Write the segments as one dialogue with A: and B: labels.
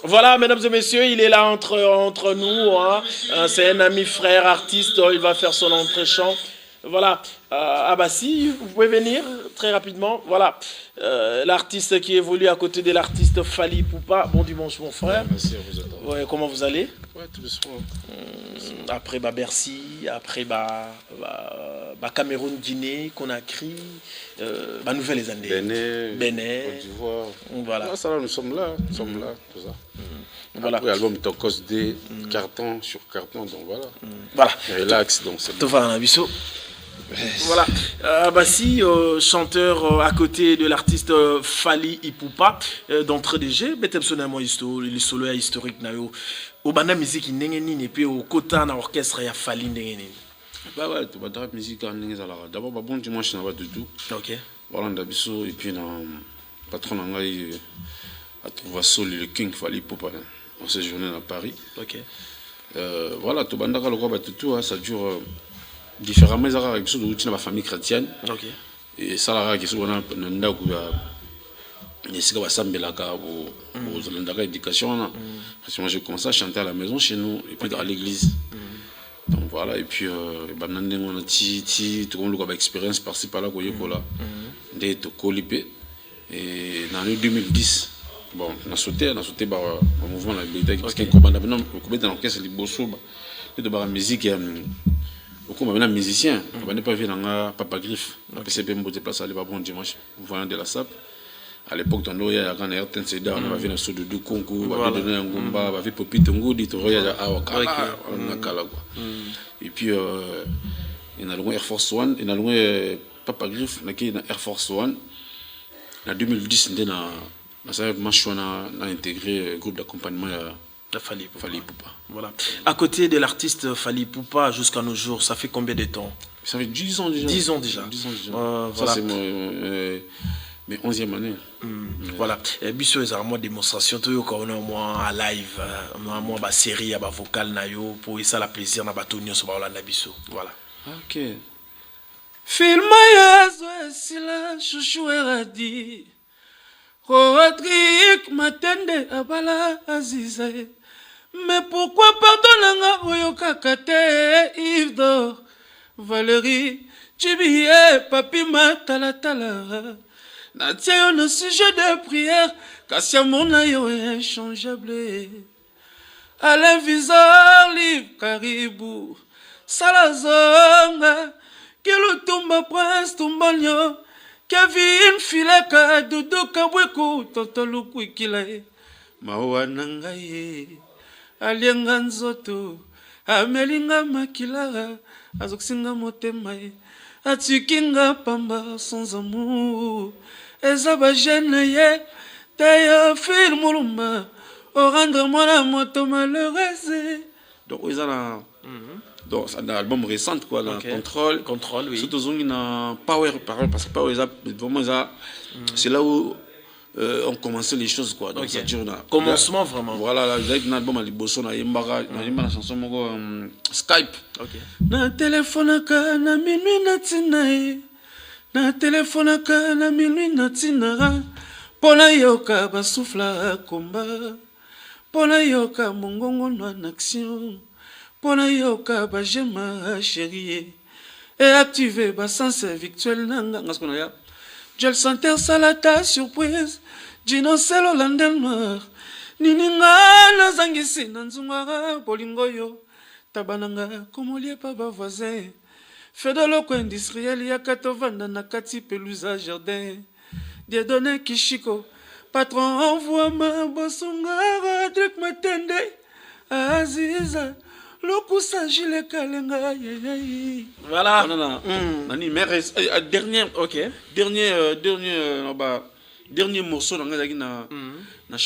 A: Voilà, mesdames et messieurs, il est là entre nous. Hein. C'est un ami frère artiste. Il va faire son entrée chant. Voilà. Ah bah si, vous pouvez venir très rapidement. Voilà. L'artiste qui évolue à côté de l'artiste Fally Ipupa. Bon dimanche, mon frère.
B: Merci à vous.
A: Ouais, comment vous allez?
B: Ouais, tout doucement.
A: Après Bercy, après Cameroun, Guinée, Conakry, Nouvelle-Zélande,
B: Bénin, Côte d'Ivoire.
A: Voilà.
B: Ah, ça là, nous sommes là, tout ça.
A: Voilà.
B: Après l'album Tokos D, carton sur carton, donc voilà.
A: Voilà.
B: Relax, donc c'est
A: bon. Voilà. Bassi, chanteur à côté de l'artiste Fally Ipupa, d'entrée de jeu, personnellement, le solo historique, au banda musique, et puis au côté d'un orchestre, il y a Fally.
B: Bah ouais, tu vas la musique en ligne. D'abord, bon dimanche, on va du tout.
A: Ok.
B: Voilà, on a biso, et puis, le patron a trouvé Sol le King Fally Ipupa. On s'est journé à Paris.
A: Ok.
B: Voilà, tu vas le roi tout, ça dure. Différemment, ils ont quelque chose de la famille chrétienne.
A: Okay.
B: Et ça, la quelque chose qu'on a éducation. Moi, j'ai commencé à chanter à la maison chez nous et puis dans l'église. Donc voilà, et puis on a tout le monde a expérience par-ci par-là. Et dans l'année 2010, bon, on a sauté par un mouvement de la bibliothèque. Parce qu'il y a un orchestre de la musique. Comme un musicien, on n'est pas vu dans Papa Griffe. PCP me déplace à aller bon dimanche, voyant de la SAP. À l'époque, on a un RTN Seda, on avait un saut de deux concours, on avait donné un gomba, on avait popité un goût, on avait un Kalagua. Et puis, il y a le Air Force One, il y a le Papa Griffe, il y a Air Force One. En 2010, on a intégré le groupe d'accompagnement.
A: Fally Ipupa. Voilà. À côté de l'artiste Fally Ipupa jusqu'à nos jours, ça fait combien de temps?
B: Ça fait 10 ans déjà.
A: 10 ans déjà.
B: Ça, voilà. C'est mes 11e année.
A: Voilà. Et biso est moi démonstration tout on a moi à live, moi ba série ba vocal na yo pour ça la plaisir na batonio so ba Holanda biso. Voilà.
B: OK.
A: Filma yazo esila chouchou eradi. Rodrigue Matende abala azizae. Mais pourquoi pardonnanga oyoka kate Yves d'Or Valérie Djibie Papi Matalatala Natia yo no sujet de prière Kassia mona yo inchangeable Alain Visor Liv Caribou Salazonga Kilutumba Prince Tumbonyo Kevin Fileka Doudou Kabweku Tonton Luku Ikilae Mawa Nangaye alienga nzoto amelinga makila azoksinga motema atikinga pamba sans amour eza bajene ye Théophile Mulumba au rendre moi moto malheureuse.
B: Donc ils ont donc c'est un album récent quoi, Contrôle,
A: oui.
B: surtout ils ont Power parce que Power vraiment c'est là où on commençait les choses quoi. Donc ça dure
A: commencement vraiment.
B: Voilà, là j'ai un album à Liboso na Yembaga, na chanson moko Skype.
A: OK. Na téléphone ka na minuit na tina. Na téléphone ka na minuit na tina. Pona yoka basufla komba. Pona yoka mongongo en action. Pona yoka bajema chérie. Et activer ba sens virtuel nanga ngasko na ya. Je le sentais salata surprise. Dino selo landel noir. Nininga na zangisi na nzungara bolingoyo. Tabananga komolie pa ba voisin. Fedoloko industriel ya katovanda na kati pelusa jardin. Dieudonné Kishiko. Patron envoie ma bosungara Rodrigue Matende. Aziza. Lokusa Gile Kalenga. Voilà.
B: Nani mais dernier morceau dans la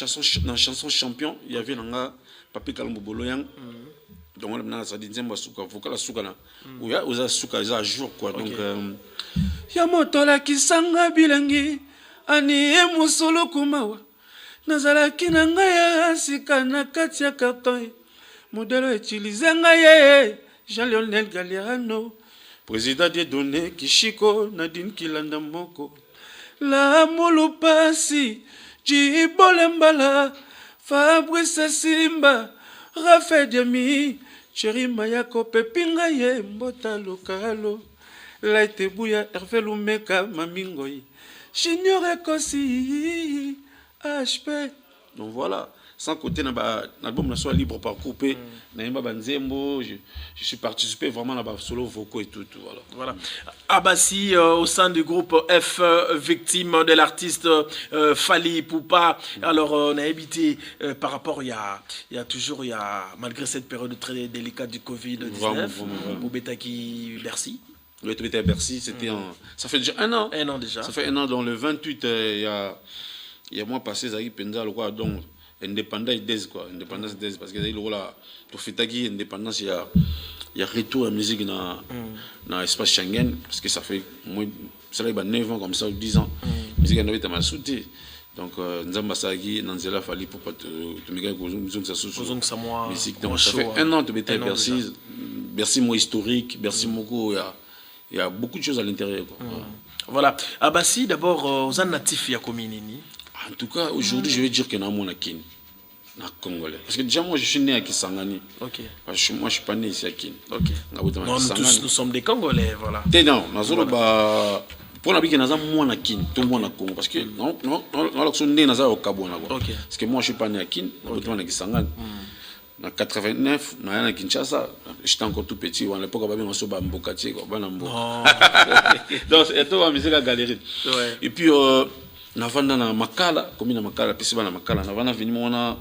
B: chanson champion, il y avait dans Papi Kalombo Boloyang. Donc on a ça dit basuka vocal suka na. Oya oza suka za jour quoi donc
A: ya motola kisanga bilengi ani emusolo kumawa. Nazalaki na ngai sika na kati ya carton. Modèle utilisé ngaye Jean-Lionel Galliano président des données Kishiko Nadine Kilanda Moko la Molupasi Jibolembala Fabrice Simba, Raphaël Diami, Chéri Mayako, Pepinga Ye, Mbota Lokalo, Laite Bouya, Hervé Lumeka, Mamingoy, Junior Ekosi, HP. Donc voilà. Sans côté, l'album soit libre par coupé. Je suis participé vraiment dans solo vocaux et tout.
C: Voilà. Abassi, au sein du groupe F, victime de l'artiste Fally Poupa. Alors, on a évité par rapport, il y a toujours, malgré cette période très délicate du Covid-19, Boubetaki Bercy.
A: Oui, Boubetaki Bercy, c'était ça fait déjà un an.
C: Un an déjà.
A: Ça fait un an, dans le 28, il y a mois passé, Zahir Penza, le quoi, donc. Indépendance des quoi, indépendance des parce que là pour fêter indépendance il y a retour à la musique dans l'espace Schengen parce que ça fait moins ça là 9 ans comme ça ou 10 ans musique n'a pas mal sauté donc nzamba sagi nanzela Fally pour pas te mega musique ça
C: moi
A: musique donc ça fait un an de Bercy moi historique Bercy moko il y a beaucoup de choses à l'intérieur quoi.
C: Voilà. Abassi d'abord aux natifs ya kominini.
A: En tout cas, aujourd'hui, je vais dire que nous sommes Congolais. Parce que déjà, moi, je suis né à Kisangani.
C: Ok.
A: Moi, je ne suis pas né ici à Kin.
C: Ok. Non, nous sommes des Congolais, voilà.
A: Non, pour la vie, nous sommes à Kin, tout le monde à Congo. Parce que nous sommes nés au Cabo. Parce que moi, je ne suis pas né à Kin, je suis né à Kisangani. En 89, je suis à Kinshasa. J'étais encore tout petit. À l'époque, je suis à Mbokati. Donc, c'est tout la musique à galerie. Et puis, navanda na makala commune na makala pisi bana makala navana vini mona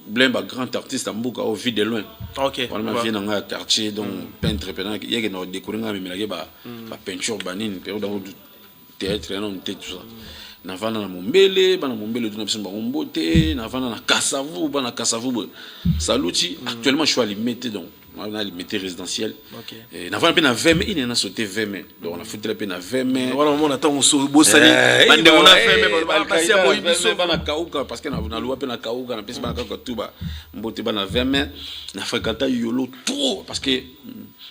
A: blemba grand artiste à mbuka au vide de loin.
C: OK.
A: On m'a vient dans un quartier donc peintre pendant il y a que découvrir nga mais ba peinture banine période dans théâtre non tout ça. Navana na mombele bana mombele tuna pisi ba mbote navana na Kasavu bana Kasavu saluti actuellement je suis à limité donc on a limité résidentiel. OK. Et navana pe na 20 mais il a sauté 20 mais donc on a foutu la pe na 20 mais
C: voilà on attend au bosali bande on a fait mais
A: ba passer à boyibiso bana kauka parce que na loi pe na kauka na pisi bana kauka tuba mbote bana 20 mais na fréquenta yolo trop parce que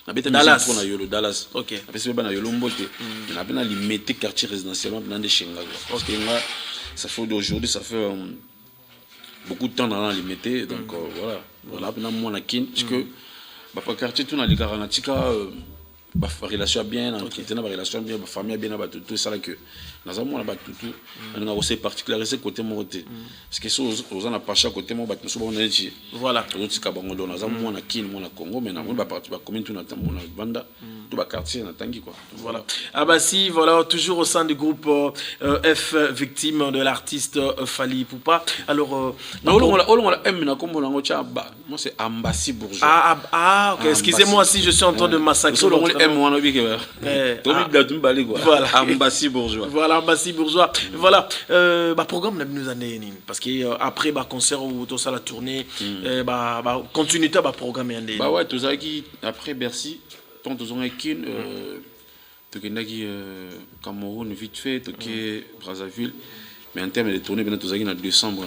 A: na beta
C: Dallas
A: na yolo Dallas.
C: OK.
A: Na pisi bana yolo mbote na pe na limité quartier résidentiellement dans des chenga parce que moi ça fait d'aujourd'hui ça fait beaucoup de temps dans la limité donc voilà voilà pe na moi na kin parce que bah quartier tout na likaratika bah relation bien entretien ba relation bien ba famille bien ba tout ça là que nous avons là ba tout on a aussi particulariser côté monté parce que so aux en a pas chaque côté mon ba nous on est
C: voilà
A: autres ka bango nous avons na kin mon na Congo mais na ba partie ba commune tout na tambo na banda tout ba quartier na tangi quoi
C: voilà. Ah bah si voilà toujours au sein du groupe F victime de l'artiste Fally Poupa alors
A: on aime na kombo nango cha ba moi c'est Ambassi Bourgeois
C: OK excusez-moi si je suis en train de massacrer
A: voilà Ambassi Bourgeois
C: voilà Ambassi Bourgeois voilà programme na nous année parce que après concert ou tout ça la tournée continuité programme yande
A: ouais tout ça qui après Bercy tant tous on équipe tokendaki Cameroun vite fait toké Brazzaville mais en termes de tournée bien tout ça qui en décembre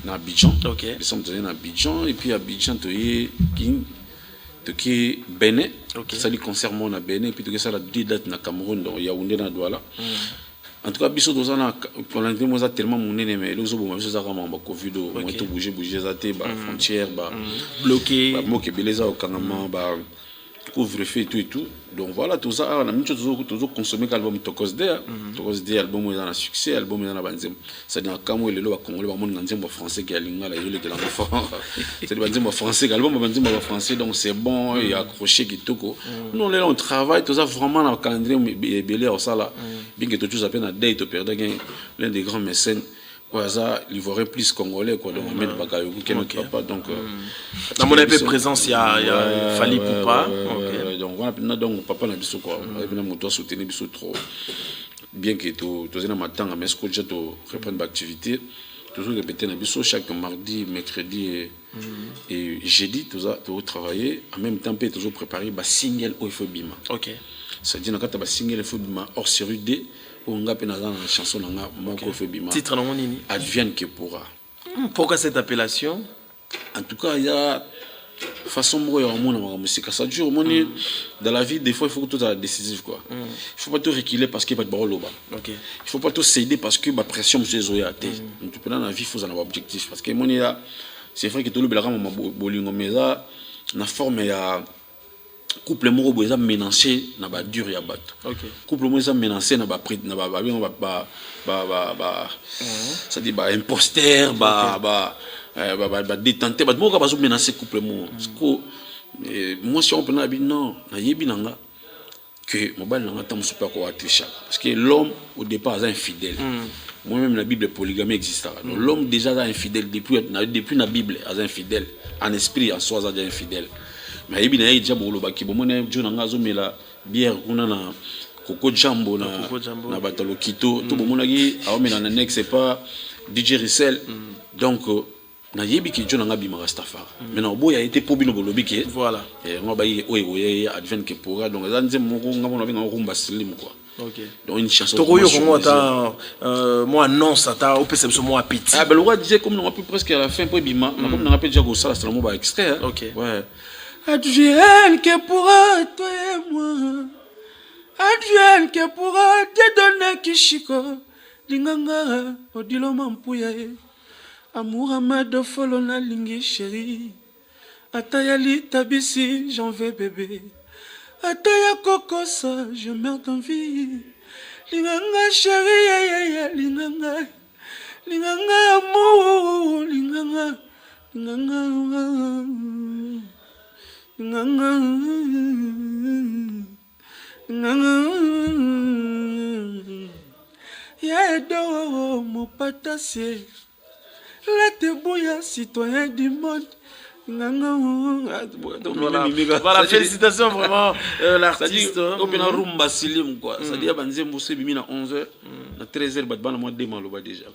A: na Abidjan.
C: OK.
A: Décembre na Abidjan et puis Abidjan toké Bénin.
C: OK.
A: Ça les concert mon na Bénin et puis toké ça la 2 dates na Cameroun donc Yaoundé na Douala. En tout cas biso doza na pour l'entrée moi ça tellement mon nez mais les autres ça vraiment ba Covid moi tout bouger ça té ba frontière ba
C: bloqué
A: ba mo ke beleza au Kanama ba couvre-feu et tout donc voilà tout ça on a mis toujours consommer l'album Tokos D album est dans le succès album est dans la banzem ça dit quand moi le lo congolais ba mon nzembo français qui a lingala il est là c'est le banzembo français album banzembo français donc c'est bon il accroché qui toko nous là on travaille tout ça vraiment dans le calendrier belé au ça là bien que toujours à peine à date au perdre l'un des grands mécènes ça l'ivoirien plus congolais quoi donc Ahmed Bakayoko qui n'est pas donc
C: dans mon épée présence il y a Fally Poupa
A: donc voilà donc papa na biso quoi et bien moto soutenir biso trop bien que tout na matanga mais ce que j'ai to reprendre l'activité toujours répéter na biso chaque mardi mercredi et jeudi tout ça to travailler en même temps peut toujours préparer ba single au Bima.
C: OK
A: ça dit na kata ba single au Bima hors série D on a pénal dans la chanson nanga moko Bima.
C: Titre nini
A: advienne que pourra.
C: Pourquoi cette appellation?
A: En tout cas il y a
B: façon moi au monde la musique ça dure dans la vie des fois il faut que tout soit décisif quoi. Il faut pas tout reculer parce qu'il va te barrer bas.
C: OK.
B: Il faut pas tout céder parce que ma pression monsieur zoya té. Donc pendant la vie il faut en avoir objectif parce que moi là c'est vrai que tout le belga mama bolingo mais là na forme ya couple moko boza menacé na ba dur ya bato.
C: OK.
B: Couple moko za menacé na ba prix na ba ça dit ba imposteur ba détenté ba moko ba zo menacer couple moko. Parce que moi si on peut na bi non na yebi nanga que mobile nanga tam super ko atisha parce que l'homme au départ est infidèle. Moi-même la Bible polygamie existe. Donc l'homme déjà est infidèle depuis la Bible est infidèle en esprit en soi est infidèle. Mais il y a déjà beaucoup de gens qui ont mis la bière na Coco Jambo na batalo Kito tout le monde a mis dans annexe c'est pas DJ Rissel donc na yebi ki jo nga bima Rastafari maintenant boy a été pour bino bolobi ki
C: voilà
B: et on ba yi oye advent ke pour donc ça nze moko nga bona nga rumba slim quoi. OK. Donc une chanson
C: to koyo ko ata moi non ça ta au pese moi petit
B: ah ben le roi disait comme on a pu presque à la fin pour bima comme on a pas déjà go ça c'est le mot ba extrait.
C: OK.
B: Ouais.
A: Advienne que pourra toi et moi. Advienne que pourra te donner kishiko. Linganga odilo mampuya. Amour amado folona lingi chérie. Atayali tabisi j'en veux bébé. Ataya kokosa je meurs d'envie. Linganga chérie linganga. Linganga amour linganga. Linganga. Yaedo mon patassier. Laisse bouillir citoyen du monde.
C: Voilà, félicitations vraiment l'artiste.
B: On a rumba silim quoi. Ça dit banze mbose bimi na 11h, na 13h bat bana moi demaloba déjà.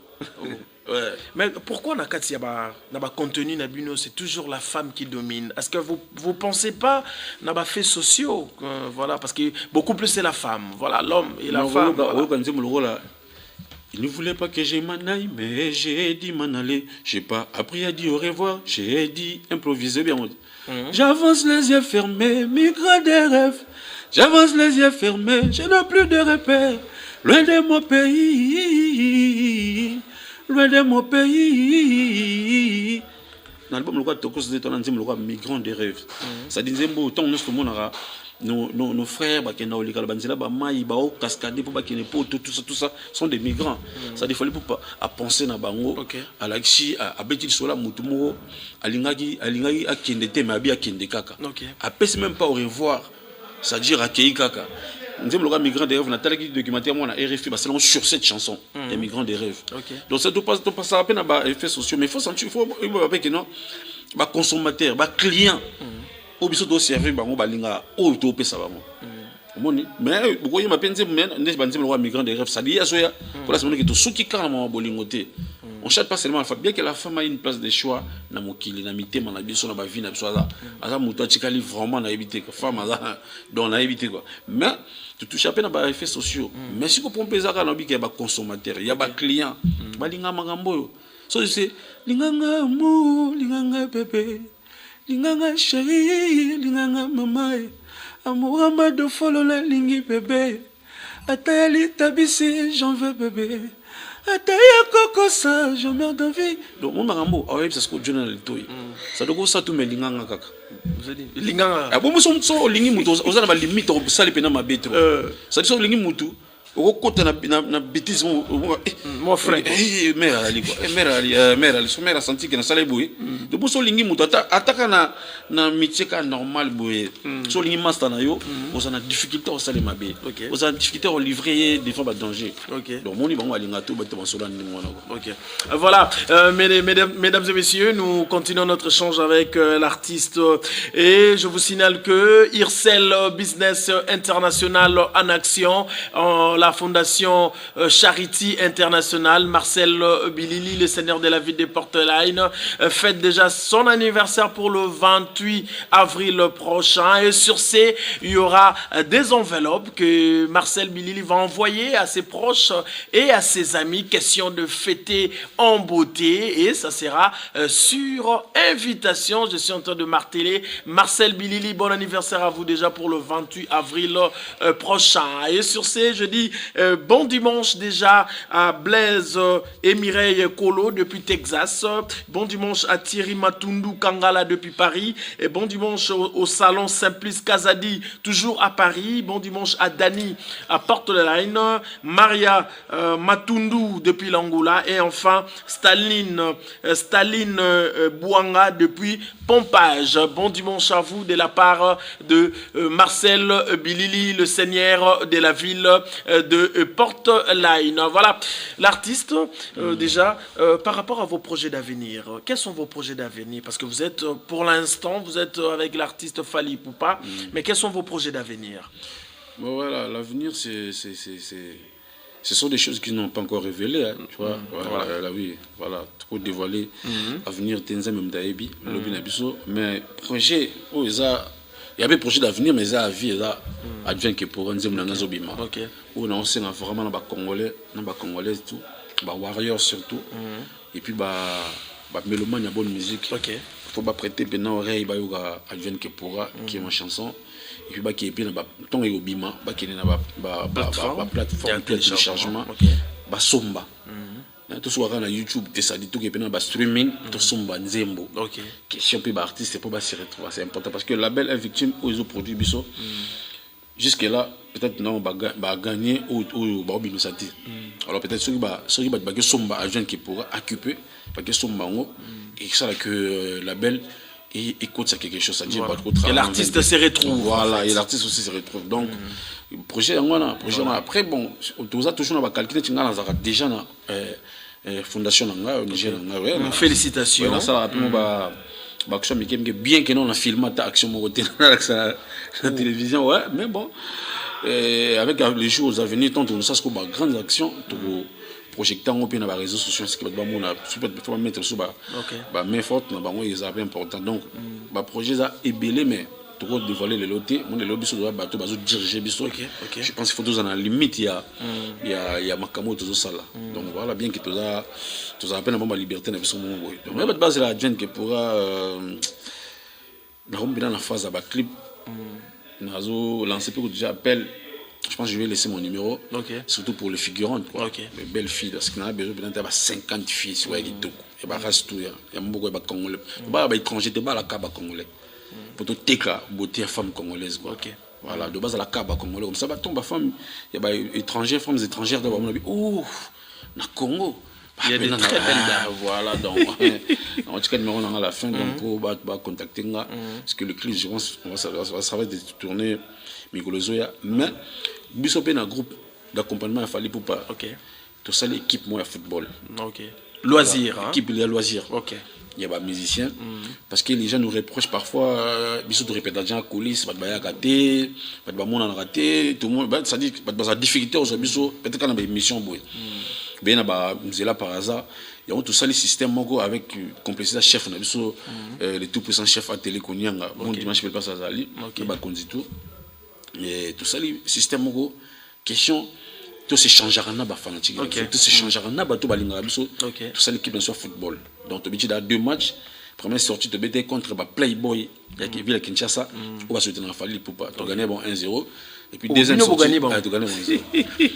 B: Ouais.
C: Mais pourquoi Nakati n'a pas contenu Nabino, c'est toujours la femme qui domine. Est-ce que vous pensez pas n'a pas fait sociaux voilà parce que beaucoup plus c'est la femme. Voilà l'homme et la femme. Voilà.
B: Il ne voulait pas que je m'en aille, mais j'ai dit m'en aller. J'ai pas appris à dire au revoir, j'ai dit improviser bien.
A: J'avance les yeux fermés, migrant des rêves. J'avance les yeux fermés, je n'ai plus de repères. Loin de mon pays, loin de mon pays.
B: Dans l'album, le roi Tokos de ton anzim, le roi migrant des rêves. Ça disait beau, tant nous sommes nos frères, cascadés pour tout ça sont des migrants. Ça il fallait pour à penser na bango, à l'axi, à betil sola mutumo, à lingagi à kindete mabi à kindekaka. À pèse même pas au revoir, c'est-à-dire à kei kaka. Nous sommes le migrant des rêves. On a tel documentaire moi on a RFI, c'est sur cette chanson, les migrants des rêves. Donc ça tout passe à peine à effets sociaux, mais il faut sentir, il faut que non, consommateur, client. Au biso do servir bango balinga o to pesa bango moni mais beaucoup yima penze men ne banze le roi migrant des rêves ça dit asoya pour la semaine que to suki kana mo bolingote on cherche pas seulement bien que la femme a une place de choix na mokili na mitema na biso na ba vie na biso aza muto atikali vraiment na éviter que femme aza donc na éviter quoi mais tu touches à peine à ba effets sociaux mais si ko pomper ça na bi que ba consommateur ya ba client balinga magambo so c'est linganga mu linganga bébé. Linganga chérie, linganga mamae. Amour amado folona lingi bébé. Atayali tabisi, j'en veux bébé. Ataya kokosa, je meurs d'envie. Donc mon marambo, c'est ce que Dieu n'a le toy. Ça doit ça tout mais linganga kaka.
C: Vous avez dit linganga.
B: Ah bon, nous sommes lingi muto, on a la limite au sale pena ma bétro. Ça dit sont lingi muto. Au côté na bêtise
C: mon frère
B: mère ali quoi mère ali son mère a senti que na sala boy de bon so lingi muto ataka na métier ka normal boy so lingi master na yo on a difficulté au sala mabe on a difficulté au livrer des fois ba danger donc moni bango alinga to ba to so lan ni mona
C: quoi. Voilà mesdames et messieurs, nous continuons notre échange avec l'artiste et je vous signale que Ircel Business International en action la fondation Charity International, Marcel Bilili, le seigneur de la ville de Port-Line, fête déjà son anniversaire pour le 28 avril prochain. Et sur ce, il y aura des enveloppes que Marcel Bilili va envoyer à ses proches et à ses amis. Question de fêter en beauté. Et ça sera sur invitation. Je suis en train de marteler. Marcel Bilili, bon anniversaire à vous déjà pour le 28 avril prochain. Et sur ce, je dis bon dimanche déjà à Blaise et Mireille Kolo depuis Texas. Bon dimanche à Thierry Matundu Kangala depuis Paris. Et bon dimanche au salon Simplice Kazadi, toujours à Paris. Bon dimanche à Dani à Port-Line. Maria Matundu depuis l'Angola. Et enfin Staline Bouanga depuis Pompage. Bon dimanche à vous de la part de Marcel Bilili, le seigneur de la ville de Port-Line. Voilà, l'artiste, déjà, par rapport à vos projets d'avenir, quels sont vos projets d'avenir? Parce que vous êtes, pour l'instant, vous êtes avec l'artiste Fally Ipupa, mais quels sont vos projets d'avenir?
B: Bon, voilà, l'avenir, ce sont des choses qui n'ont pas encore révélées, hein, tu vois. Voilà, là, oui, voilà, trop dévoilé. L'avenir, Tenza même Daebi, mais projet, oh, il y avait projet d'avenir, mais ça a vie, ça advient que pour un zobima. On a aussi vraiment dans Congolais, tout, warriors surtout, et puis mélomane, il y a bonne musique. Il faut pas prêter maintenant oreille, advient que pourra, qui est ma chanson. Et puis qui est bien ton et obima, qui est na plateforme de téléchargement, somba. Tout soit sur YouTube, ça dit tout qui est bien streaming, tout somba nzembo. Question puis artiste pour s'y retrouver, c'est important parce que le label est victime aux autres produits biso. Jusque là, peut-être non, va gagner ou barobi nous sati. Alors peut-être ceux qui va somba agent qui pourra occuper, parce que somba et ça que label et écoute ça quelque chose, ça dit pas trop travail.
C: Et l'artiste se retrouve.
B: Voilà, et l'artiste aussi se retrouve. Donc, projet après, bon, tout ça toujours dans calculer, tu as déjà dans fondation au Niger.
C: Félicitations.
B: Ça rapidement, bien que non, on a filmé ta action à la télévision, ouais, mais bon, avec les jours à venir, tant on sait ce qu'on a grandes actions. Projectant au pied dans les réseaux sociaux, ce qui va mettre sur la main forte, c'est important. Donc, le projet est belé, mais tout dévoiler les lotés. Les lobbies sont diriger. Je pense qu'il faut tous en la limite. Il y a Makamo, tout ça là. Donc voilà, bien que tout ça appelle la liberté. Mais la base est la jeune qui pourra dans la phase à clip. Lancer pour déjà appel. Je pense que je vais laisser mon numéro, surtout pour les figurantes, les belles filles, parce qu'on a besoin de 50 filles, il y a beaucoup de Congolais, il y a des étrangers, il y a des Congolais, pour tout la beauté des femmes congolaises. Voilà, de base à la Kaba congolais, comme ça, tombe femme, il y a des étrangers, femmes étrangères, oh, na Congo.
C: Il y a des très belles dames.
B: Voilà, donc, en tout cas, numéro à la fin, donc, on va contacter, parce que le clip, je pense, ça va être tourné. Mais Bissopé un groupe d'accompagnement à Fally Ipupa. Tout ça l'équipe moi à football.
C: Loisir.
B: Voilà, équipe de loisir. Il y a des musiciens parce que les gens nous reprochent parfois Bissopé répète dans les coulisses, pas de bail à rater, pas de monde à rater, tout le monde ça dit pas de difficulté aux Bissopé peut-être qu'on a des missions boy. Ben là par hasard il y a tout ça les systèmes avec complexité chef on a Bissopé le tout puissant chef à télé Konyanga bon dimanche peut pas ça ali ba tout. Et tout ça, le système, question, tout se changera dans fanatique. Tout se changera dans tout ça, l'équipe de football. Donc, tu as 2 matchs. Première sortie, tu as contre Playboy, qui vit à Kinshasa. On va soutenir Fally Ipupa. Tu as gagné 1-0. Et puis, deuxième sortie,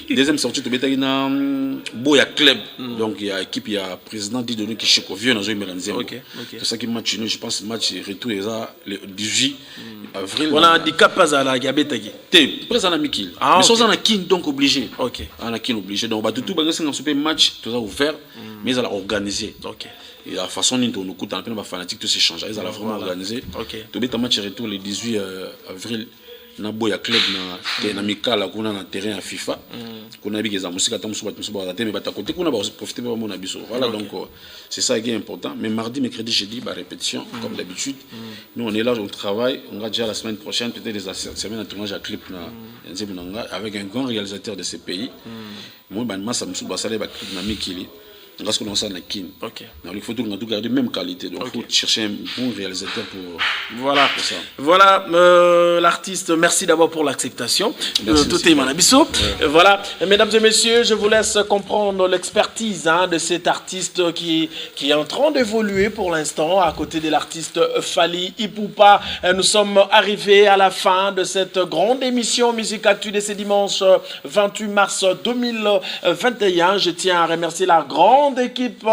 B: deuxième sortie, tu as gagné Boya Club. Donc, il y a l'équipe, il y a le président Didono qui est chez Kovieux, c'est ça qui match, je pense, match retour le 18 avril.
C: On a un handicap pas à la Gabetagi.
B: T'es présent à Mikil. Mais sans un kin, donc obligé. Un kin obligé. Donc, tout le match, tout ça ouvert, mais ils ont organisé. Et la façon dont nous coûte un peu fanatique, tout s'échange. Ils ont vraiment organisé. Tu as un match retour le 18 avril. na boya club na mikala kuna na terrain ya FIFA kuna biki za musique ta musuba ba te mais bata côté kuna ba profiter ba mon abiso voilà donc c'est ça qui est important mais mardi mercredi jeudi ba répétition comme d'habitude nous on est là on travaille on va déjà la semaine prochaine peut-être des semaines de tournage à clip na avec un grand réalisateur de ces pays moi ban massa musuba sala ba clip na mikili parce que l'on s'en a kin.
C: Ok.
B: Il faut tout garder même qualité. Donc il faut chercher un bon réalisateur pour.
C: Voilà.
B: Pour ça.
C: Voilà l'artiste. Merci d'abord pour l'acceptation. Tout est Manabiso. Voilà, mesdames et messieurs, je vous laisse comprendre l'expertise de cet artiste qui est en train d'évoluer pour l'instant à côté de l'artiste Fally Ipupa. Nous sommes arrivés à la fin de cette grande émission Musique Actu de ce dimanche 28 mars 2021. Je tiens à remercier la grande équipe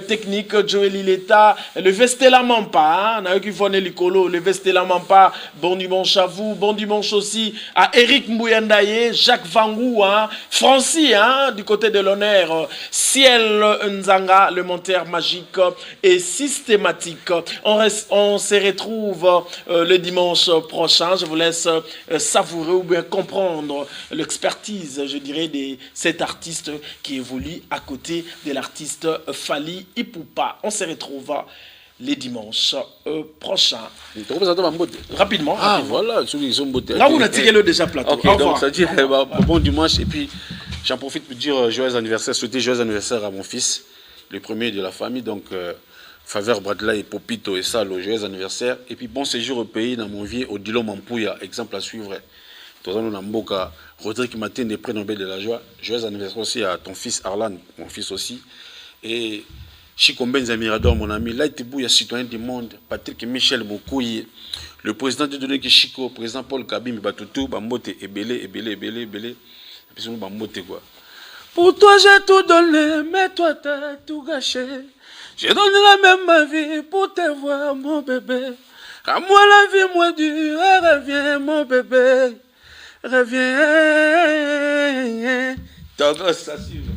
C: technique, Joël Lileta, le Vestela Mampa, le Vestela Mampa, bon dimanche à vous, bon dimanche aussi à Eric Mbouyandaye, Jacques Vangou, Francis, du côté de l'honneur, Ciel Nzanga, le monteur magique et systématique. On se retrouve le dimanche prochain. Je vous laisse savourer ou bien comprendre l'expertise, je dirais, de cet artiste qui évolue à côté de l'artiste Fally Ipupa. On se retrouve les dimanches prochains. Rapidement.
B: Ah, voilà.
C: Là, vous avez le déjà plateau.
B: Ok, donc ça dit bon dimanche. Et puis, j'en profite pour dire joyeux anniversaire, souhaiter joyeux anniversaire à mon fils, le premier de la famille. Donc, Faveur Bradley et Popito et Salo, joyeux anniversaire. Et puis, bon séjour au pays dans mon vieux Odilo Mampouya, exemple à suivre. Rodrigue Matin des prix Nobel de la joie. Joyeux anniversaire aussi à ton fils Arlan, mon fils aussi. Et Chico Benza Mirador, mon ami. Là, il y a citoyen du monde. Patrick Michel Mokouye. Le président de Donné Chico, le président Paul Kabim Batutu, Bambote, Ebele. Bambote quoi.
A: Pour toi, j'ai tout donné, mais toi, t'as tout gâché. J'ai donné la même ma vie pour te voir, mon bébé. À moi, la vie, moi, dure, reviens, mon bébé. Reviens.
B: T'as ça suivre.